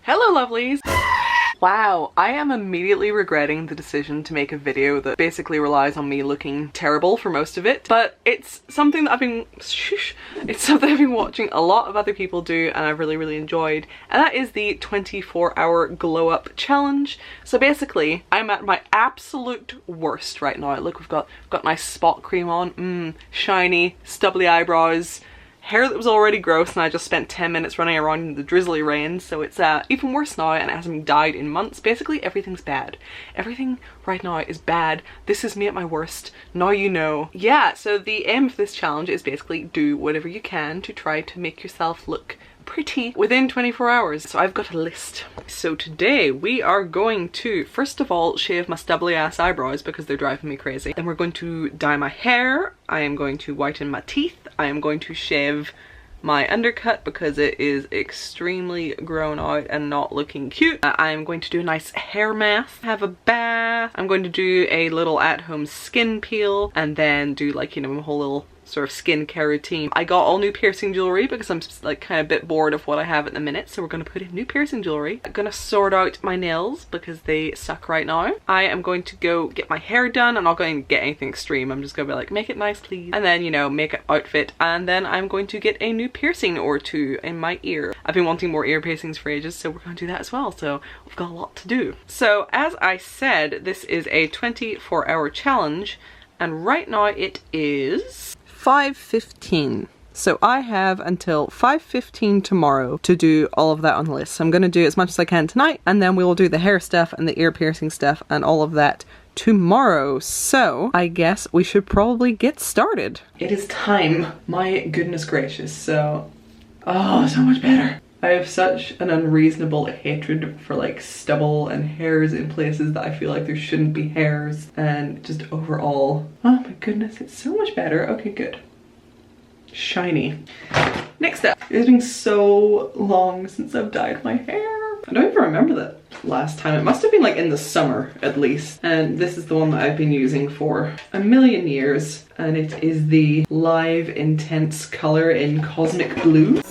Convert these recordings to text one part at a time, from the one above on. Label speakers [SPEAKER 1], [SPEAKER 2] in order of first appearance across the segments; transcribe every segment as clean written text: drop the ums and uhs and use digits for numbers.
[SPEAKER 1] Hello lovelies! Wow, I am immediately regretting the decision to make a video that basically relies on me looking terrible for most of it, but it's something that I've been watching a lot of other people do and I've really enjoyed, and that is the 24-hour glow up challenge. So basically, I'm at my absolute worst right now. Look, we've got nice spot cream on, shiny, stubbly eyebrows, hair that was already gross, and I just spent 10 minutes running around in the drizzly rain, so it's even worse now and it hasn't died in months. Basically, everything's bad. Everything right now is bad. This is me at my worst. Now you know. Yeah, so the aim of this challenge is basically do whatever you can to try to make yourself look pretty within 24 hours. So I've got a list. So today we are going to, first of all, shave my stubbly ass eyebrows because they're driving me crazy. Then we're going to dye my hair. I am going to whiten my teeth. I am going to shave my undercut because it is extremely grown out and not looking cute. I am going to do a nice hair mask, have a bath. I'm going to do a little at-home skin peel and then do, like, you know, a whole little sort of skincare routine. I got all new piercing jewelry because I'm just like kind of a bit bored of what I have at the minute, so we're gonna put in new piercing jewelry. I'm gonna sort out my nails because they suck right now. I am going to go get my hair done. I'm not going to get anything extreme. I'm just gonna be like, make it nice please, and then, you know, make an outfit, and then I'm going to get a new piercing or two in my ear. I've been wanting more ear piercings for ages, so we're gonna do that as well. So we've got a lot to do. So as I said, this is a 24-hour challenge, and right now it is 5:15. So I have until 5:15 tomorrow to do all of that on the list. So I'm going to do as much as I can tonight, and then we will do the hair stuff and the ear piercing stuff and all of that tomorrow. So I guess we should probably get started. It is time. My goodness gracious. So, oh, so much better. I have such an unreasonable hatred for like stubble and hairs in places that I feel like there shouldn't be hairs, and just overall, oh my goodness, it's so much better. Okay, good. Shiny. Next up, it's been so long since I've dyed my hair. I don't even remember that last time. It must have been like in the summer at least. And this is the one that I've been using for a million years, and it is the Live Intense color in Cosmic Blue.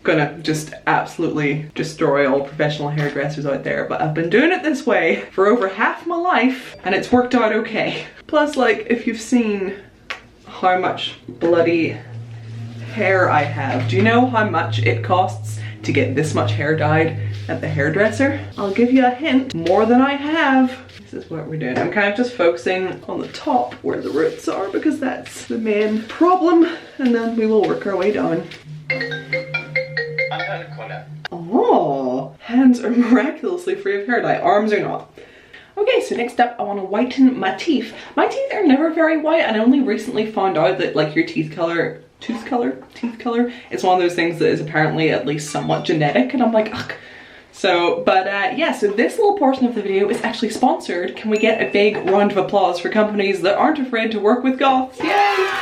[SPEAKER 1] Gonna just absolutely destroy all professional hairdressers out there, but I've been doing it this way for over half my life and it's worked out okay. Plus, like, if you've seen how much bloody hair I have, do you know how much it costs to get this much hair dyed at the hairdresser? I'll give you a hint, more than I have. This is what we're doing. I'm kind of just focusing on the top where the roots are because that's the main problem, and then we will work our way down. Oh, hands are miraculously free of hair dye, arms are not. Okay, so next up I want to whiten my teeth. My teeth are never very white, and I only recently found out that like your teeth color is one of those things that is apparently at least somewhat genetic, and I'm like, ugh. So, but yeah, so this little portion of the video is actually sponsored. Can we get a big round of applause for companies that aren't afraid to work with goths? Yay!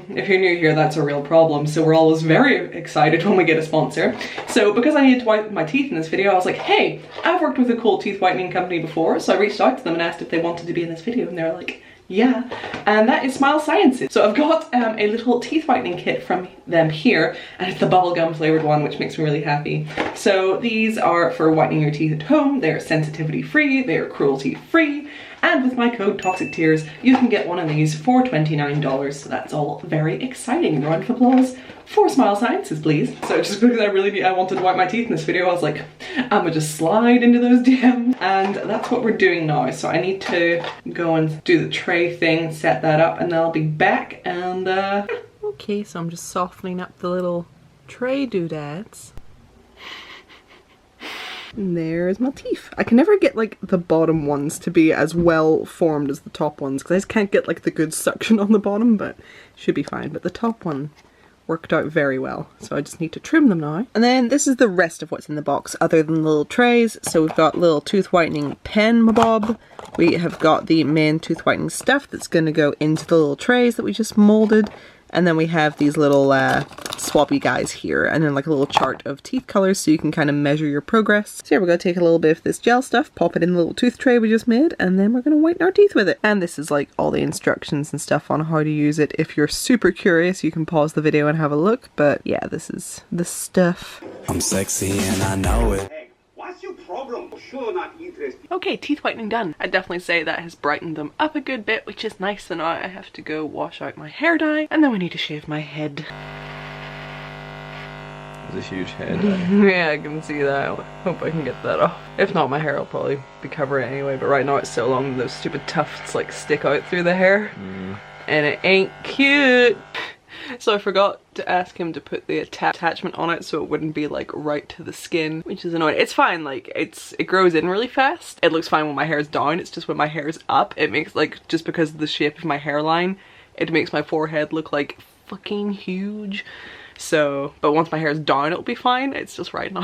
[SPEAKER 1] If you're new here, that's a real problem, so we're always very excited when we get a sponsor. So because I needed to whiten my teeth in this video, I was like, hey, I've worked with a cool teeth whitening company before, so I reached out to them and asked if they wanted to be in this video, and they're like, yeah, and that is Smile Sciences. So I've got a little teeth whitening kit from them here, and it's the bubblegum flavored one, which makes me really happy. So these are for whitening your teeth at home. They're sensitivity free, they're cruelty free, and with my code TOXICTEARS you can get one of these for $29, so that's all very exciting. Round of applause for Smile Sciences, please. So just because I wanted to white my teeth in this video, I was like, I'm gonna just slide into those DMs, and that's what we're doing now. So I need to go and do the tray thing, set that up, and then I'll be back, and okay, so I'm just softening up the little tray doodads. And there's my teeth. I can never get like the bottom ones to be as well formed as the top ones because I just can't get like the good suction on the bottom, but should be fine. But the top one worked out very well, so I just need to trim them now. And then this is the rest of what's in the box other than the little trays. So we've got little tooth whitening pen bob. We have got the main tooth whitening stuff that's going to go into the little trays that we just molded. And then we have these little
[SPEAKER 2] swabby guys here, and then like a little chart of teeth colors so you can kind of measure your progress. So here we're going to take a little bit of this gel stuff, pop it in the little tooth tray we just made, and then we're going to whiten our teeth with it. And this is like all the instructions and stuff on how to use it. If you're super curious, you can pause the video and have a look, but yeah, this is the stuff.
[SPEAKER 3] I'm sexy and I know it.
[SPEAKER 4] What's your problem? Sure not interested.
[SPEAKER 1] Okay, teeth whitening done. I'd definitely say that has brightened them up a good bit, which is nice. So now I have to go wash out my hair dye, and then we need to shave my head.
[SPEAKER 5] There's a huge head.
[SPEAKER 1] Yeah, I can see that. Hope I can get that off. If not, my hair will probably be covering it anyway, but right now it's so long those stupid tufts like stick out through the hair. And it ain't cute. So I forgot to ask him to put the attachment on it so it wouldn't be like right to the skin, which is annoying. It's fine, like it grows in really fast. It looks fine when my hair's down. It's just when my hair's up, it makes like, just because of the shape of my hairline, it makes my forehead look like fucking huge. So, but once my hair's down, it'll be fine. It's just right now,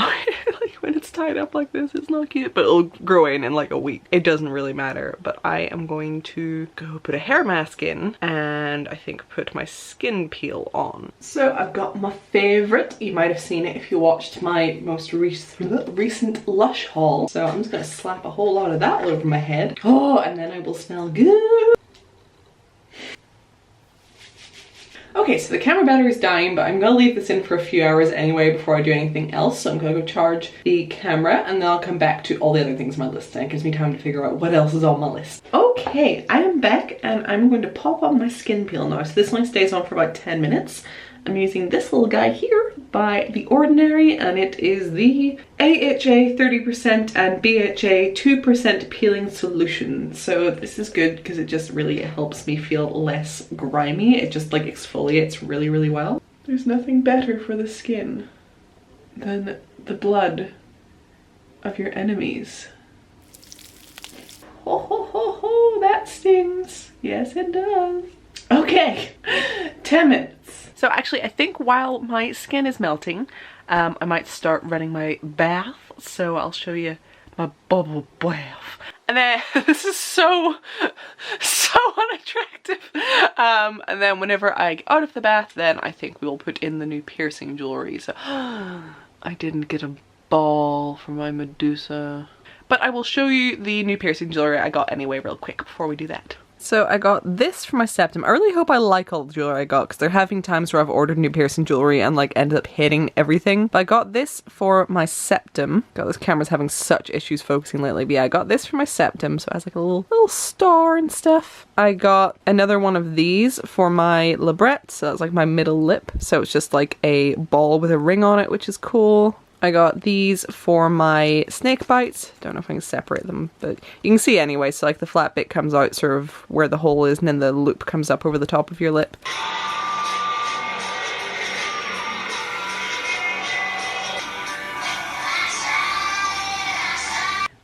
[SPEAKER 1] like when it's tied up like this, it's not cute, but it'll grow in like a week. It doesn't really matter, but I am going to go put a hair mask in and I think put my skin peel on. So I've got my favorite. You might have seen it if you watched my most recent Lush haul. So I'm just gonna slap a whole lot of that all over my head. Oh, and then I will smell good. Okay, so the camera battery is dying, but I'm gonna leave this in for a few hours anyway before I do anything else. So I'm gonna go charge the camera and then I'll come back to all the other things on my list, and it gives me time to figure out what else is on my list. Okay, I am back and I'm going to pop on my skin peel now. So this one stays on for about 10 minutes. I'm using this little guy here by The Ordinary, and it is the AHA 30% and BHA 2% peeling solution. So this is good because it just really helps me feel less grimy. It just like exfoliates really, really well. There's nothing better for the skin than the blood of your enemies. Ho ho ho ho, that stings. Yes, it does. Okay, 10 minutes. So actually, I think while my skin is melting, I might start running my bath. So I'll show you my bubble bath. And then, this is so unattractive. And then whenever I get out of the bath, then I think we will put in the new piercing jewelry. So, I didn't get a ball for my Medusa. But I will show you the new piercing jewelry I got anyway real quick before we do that. So I got this for my septum. I really hope I like all the jewelry I got, because there have been times where I've ordered new piercing jewelry and like ended up hating everything. But I got this for my septum. God, this camera's having such issues focusing lately. But yeah, I got this for my septum, so it has like a little star and stuff. I got another one of these for my labret, so that's like my middle lip. So it's just like a ball with a ring on it, which is cool. I got these for my snake bites. Don't know if I can separate them, but you can see anyway. So like the flat bit comes out sort of where the hole is, and then the loop comes up over the top of your lip.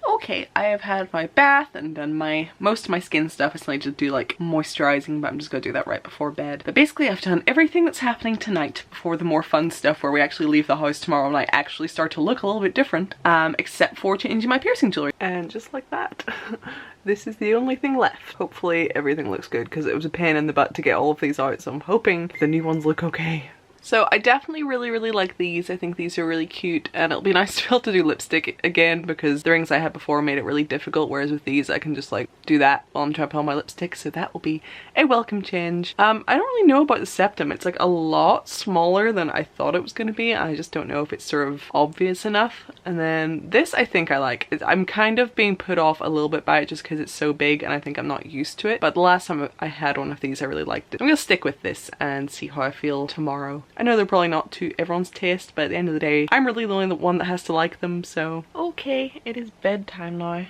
[SPEAKER 1] Okay, I have had my bath and done most of my skin stuff. I still need to do like moisturizing, but I'm just gonna do that right before bed. But basically I've done everything that's happening tonight before the more fun stuff where we actually leave the house tomorrow and I actually start to look a little bit different, except for changing my piercing jewelry. And just like that, this is the only thing left. Hopefully everything looks good, because it was a pain in the butt to get all of these out, so I'm hoping the new ones look okay. So I definitely really like these. I think these are really cute, and it'll be nice to be able to do lipstick again, because the rings I had before made it really difficult, whereas with these I can just like do that while I'm trying to put on my lipstick, so that will be a welcome change. I don't really know about the septum. It's like a lot smaller than I thought it was going to be. I just don't know if it's sort of obvious enough. And then this I think I like. I'm kind of being put off a little bit by it just because it's so big and I think I'm not used to it, but the last time I had one of these I really liked it. I'm gonna stick with this and see how I feel tomorrow. I know they're probably not to everyone's taste, but at the end of the day, I'm really the only one that has to like them, so. Okay, it is bedtime now.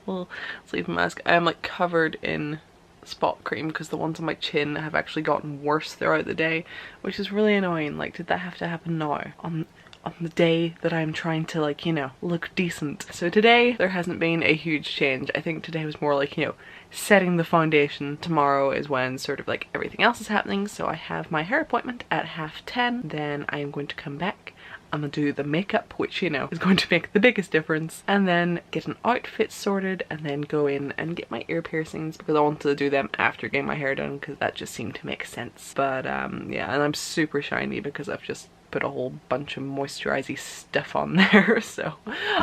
[SPEAKER 1] Well, let's leave the mask. I am like covered in spot cream because the ones on my chin have actually gotten worse throughout the day, which is really annoying. Like, did that have to happen now? On the day that I'm trying to, like, you know, look decent. So today, there hasn't been a huge change. I think today was more like, you know, setting the foundation. Tomorrow is when sort of like everything else is happening. So I have my hair appointment at 10:30. Then I am going to come back. I'm gonna do the makeup, which, you know, is going to make the biggest difference, and then get an outfit sorted, and then go in and get my ear piercings because I wanted to do them after getting my hair done because that just seemed to make sense. But yeah, and I'm super shiny because I've just put a whole bunch of moisturizing stuff on there, so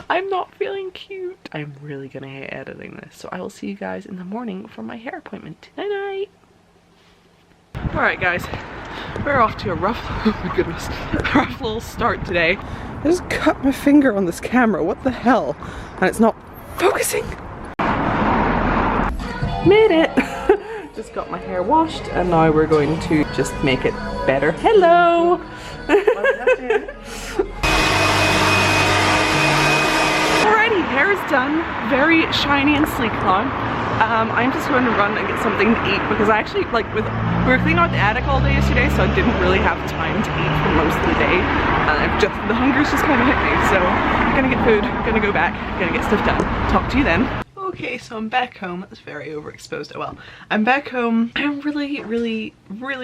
[SPEAKER 1] I'm not feeling cute. I'm really gonna hate editing this, so I will see you guys in the morning for my hair appointment. Night night. Alright guys, we're off to a rough, oh my goodness, a rough little start today.
[SPEAKER 2] I just cut my finger on this camera, what the hell? And it's not focusing. Made it! Just got my hair washed and now we're going to just make it better. Hello!
[SPEAKER 1] Alrighty, hair is done. Very shiny and sleek now. I'm just going to run and get something to eat because I actually, like, we were cleaning out the attic all day yesterday, so I didn't really have time to eat for most of the day. And the hunger's just kind of hit me, so I'm gonna get food, gonna go back, gonna get stuff done. Talk to you then. Okay, so I'm back home. That's very overexposed. Oh well. I'm back home. I'm really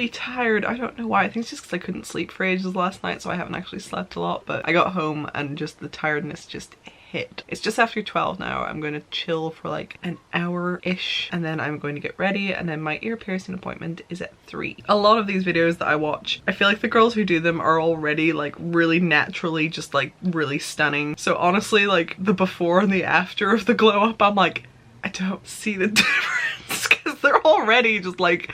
[SPEAKER 1] tired. I don't know why. I think it's just because I couldn't sleep for ages last night, so I haven't actually slept a lot, but I got home and just the tiredness just hit. It's just after 12 now. I'm going to chill for like an hour-ish and then I'm going to get ready, and then my ear piercing appointment is at 3. A lot of these videos that I watch, I feel like the girls who do them are already like really naturally just like really stunning. So honestly, like the before and the after of the glow up, I'm like, I don't see the difference because they're already just like,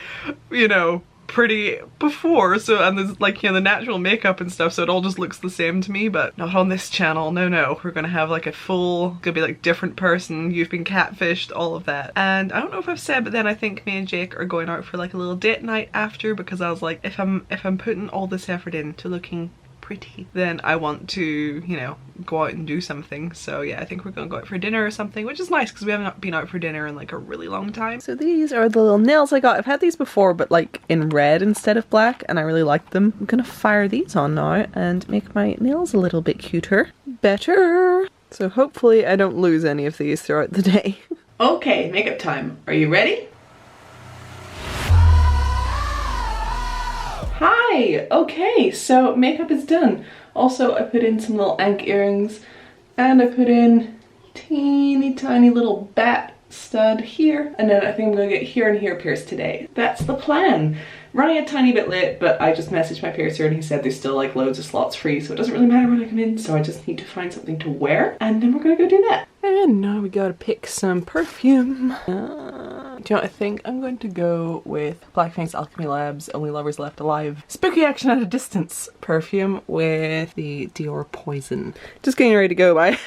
[SPEAKER 1] you know, pretty before. So, and there's like, you know, the natural makeup and stuff, so it all just looks the same to me, but not on this channel. No, we're gonna have like a full, gonna be like different person, you've been catfished, all of that. And I don't know if I've said, but then I think me and Jake are going out for like a little date night after, because I was like, if I'm putting all this effort into looking pretty, then I want to, you know, go out and do something. So yeah, I think we're gonna go out for dinner or something, which is nice because we haven't been out for dinner in like a really long time.
[SPEAKER 2] So these are the little nails I got. I've had these before, but like in red instead of black, and I really liked them. I'm gonna fire these on now and make my nails a little bit cuter. Better! So hopefully I don't lose any of these throughout the day.
[SPEAKER 1] Okay, makeup time. Are you ready? Hi! Okay, so makeup is done. Also, I put in some little ankh earrings and I put in teeny tiny little bat stud here, and then I think I'm gonna get here and here pierced today. That's the plan. Running a tiny bit late, but I just messaged my piercer and he said there's still like loads of slots free, so it doesn't really matter when I come in, so I just need to find something to wear and then we're gonna go do that. And now we gotta pick some perfume. Do you know what I think? I'm going to go with Blackface Alchemy Labs Only Lovers Left Alive Spooky Action at a Distance perfume with the Dior Poison.
[SPEAKER 2] Just getting ready to go, but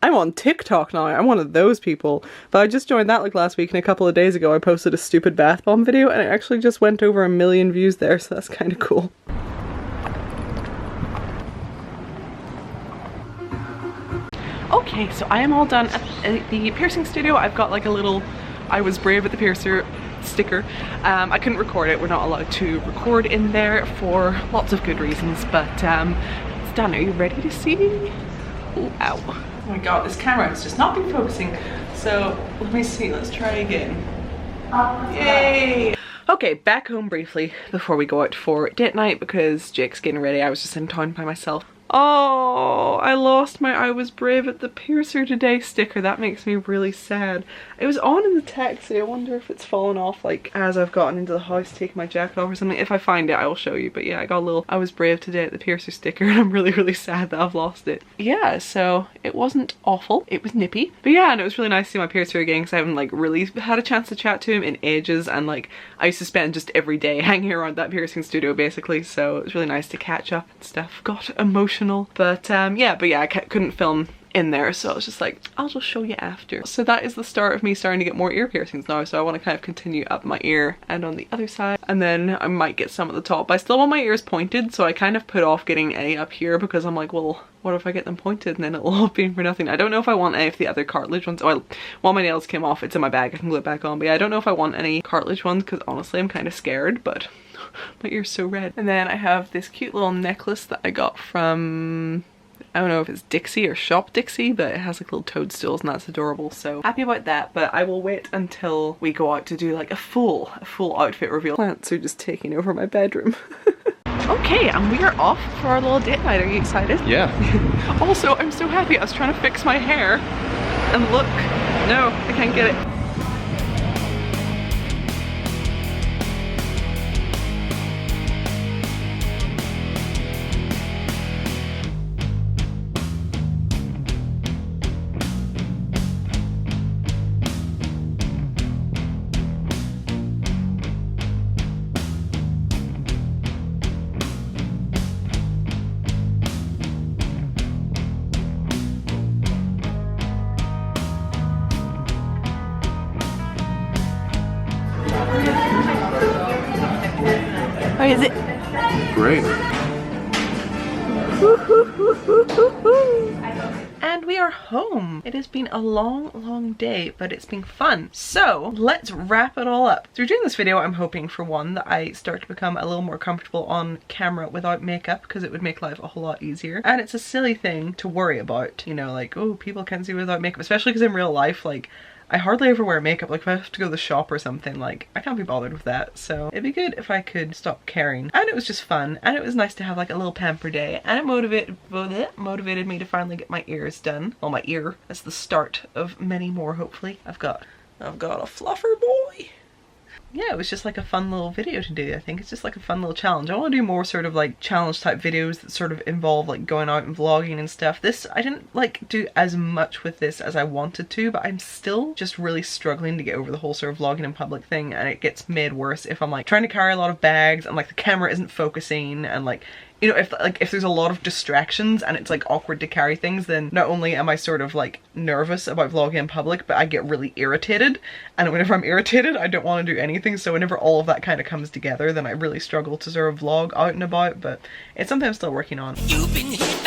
[SPEAKER 2] I'm on TikTok now. I'm one of those people. But I just joined that like last week, and a couple of days ago I posted a stupid bath bomb video and it actually just went over 1 million views there, so that's kind of cool.
[SPEAKER 1] Okay, so I am all done at the piercing studio. I've got like a little I was brave at the piercer sticker. I couldn't record it. We're not allowed to record in there for lots of good reasons, but it's done. Are you ready to see? Ooh, ow. Oh my god, this camera has just not been focusing. So let me see, let's try again. Yay! Okay, back home briefly before we go out for date night because Jake's getting ready. I was just in town by myself. Oh, I lost my I was brave at the piercer today sticker. That makes me really sad. It was on in the taxi. I wonder if it's fallen off like as I've gotten into the house, taking my jacket off or something. If I find it, I will show you. But yeah, I got a little I was brave today at the piercer sticker and I'm really sad that I've lost it. Yeah, so it wasn't awful. It was nippy. But yeah, and it was really nice to see my piercer again because I haven't like really had a chance to chat to him in ages, and like I used to spend just every day hanging around that piercing studio basically, so it was really nice to catch up and stuff. Got emotional. But yeah, I couldn't film in there, so I was just like, I'll just show you after. So that is the start of me starting to get more ear piercings now, so I want to kind of continue up my ear and on the other side, and then I might get some at the top. But I still want my ears pointed, so I kind of put off getting any up here because I'm like, well, what if I get them pointed and then it'll all be for nothing? I don't know if I want any of the other cartilage ones. Well, while my nails came off, it's in my bag, I can glue it back on, but yeah, I don't know if I want any cartilage ones because honestly I'm kind of scared, but my ear's so red. And then I have this cute little necklace that I got from, I don't know if it's Dixie or Shop Dixie, but it has like little toadstools and that's adorable, so happy about that. But I will wait until we go out to do like a full outfit reveal. Plants are just taking over my bedroom. Okay, and we are off for our little date night. Are you excited?
[SPEAKER 5] Yeah.
[SPEAKER 1] Also, I'm so happy. I was trying to fix my hair and look, no, I can't get it. How is it?
[SPEAKER 5] Great.
[SPEAKER 2] And we are home. It has been a long day, but it's been fun. So let's wrap it all up. Through doing this video, I'm hoping for one that I start to become a little more comfortable on camera without makeup, because it would make life a whole lot easier. And it's a silly thing to worry about, you know, like, oh, people can't see without makeup, especially because in real life, like, I hardly ever wear makeup. Like if I have to go to the shop or something, like I can't be bothered with that. So it'd be good if I could stop caring. And it was just fun, and it was nice to have like a little pamper day, and it motivated me to finally get my ears done. Well, my ear. That's the start of many more, hopefully. I've got a fluffer boy. Yeah, it was just like a fun little video to do. I think it's just like a fun little challenge. I want to do more sort of like challenge type videos that sort of involve like going out and vlogging and stuff. This, I didn't like do as much with this as I wanted to, but I'm still just really struggling to get over the whole sort of vlogging in public thing, and it gets made worse if I'm like trying to carry a lot of bags and like the camera isn't focusing, and like, you know, if there's a lot of distractions and it's like awkward to carry things, then not only am I sort of like nervous about vlogging in public, but I get really irritated, and whenever I'm irritated I don't want to do anything. So whenever all of that kind of comes together, then I really struggle to sort of vlog out and about, but it's something I'm still working on. You've been hit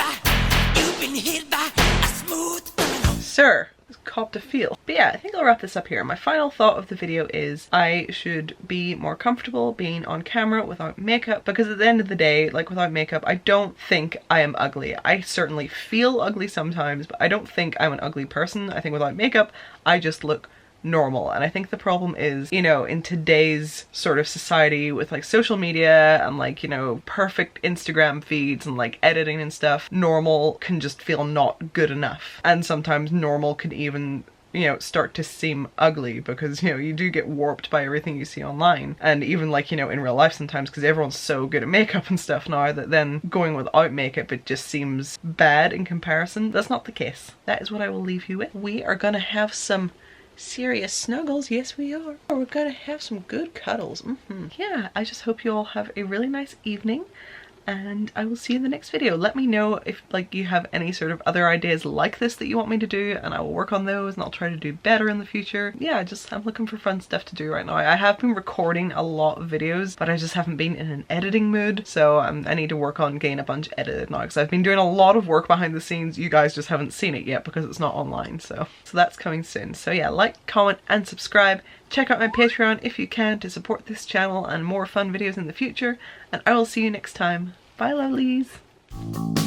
[SPEAKER 2] by a smooth criminal. Sir, cop to feel. But yeah, I think I'll wrap this up here. My final thought of the video is I should be more comfortable being on camera without makeup, because at the end of the day, like without makeup, I don't think I am ugly. I certainly feel ugly sometimes, but I don't think I'm an ugly person. I think without makeup, I just look normal. And I think the problem is, you know, in today's sort of society with like social media and like, you know, perfect Instagram feeds and like editing and stuff, normal can just feel not good enough. And sometimes normal can even, you know, start to seem ugly, because, you know, you do get warped by everything you see online, and even like, you know, in real life sometimes, because everyone's so good at makeup and stuff now that then going without makeup, it just seems bad in comparison. That's not the case. That is what I will leave you with. We are gonna have some serious snuggles. Yes, we are. We're gonna have some good cuddles. Yeah, I just hope you all have a really nice evening, and I will see you in the next video. Let me know if like you have any sort of other ideas like this that you want me to do, and I will work on those and I'll try to do better in the future. Yeah, I'm looking for fun stuff to do right now. I have been recording a lot of videos, but I just haven't been in an editing mood, so I need to work on getting a bunch edited now, because I've been doing a lot of work behind the scenes. You guys just haven't seen it yet because it's not online, so that's coming soon. So yeah, like, comment and subscribe. Check out my Patreon if you can to support this channel and more fun videos in the future, and I will see you next time. Bye, lovelies!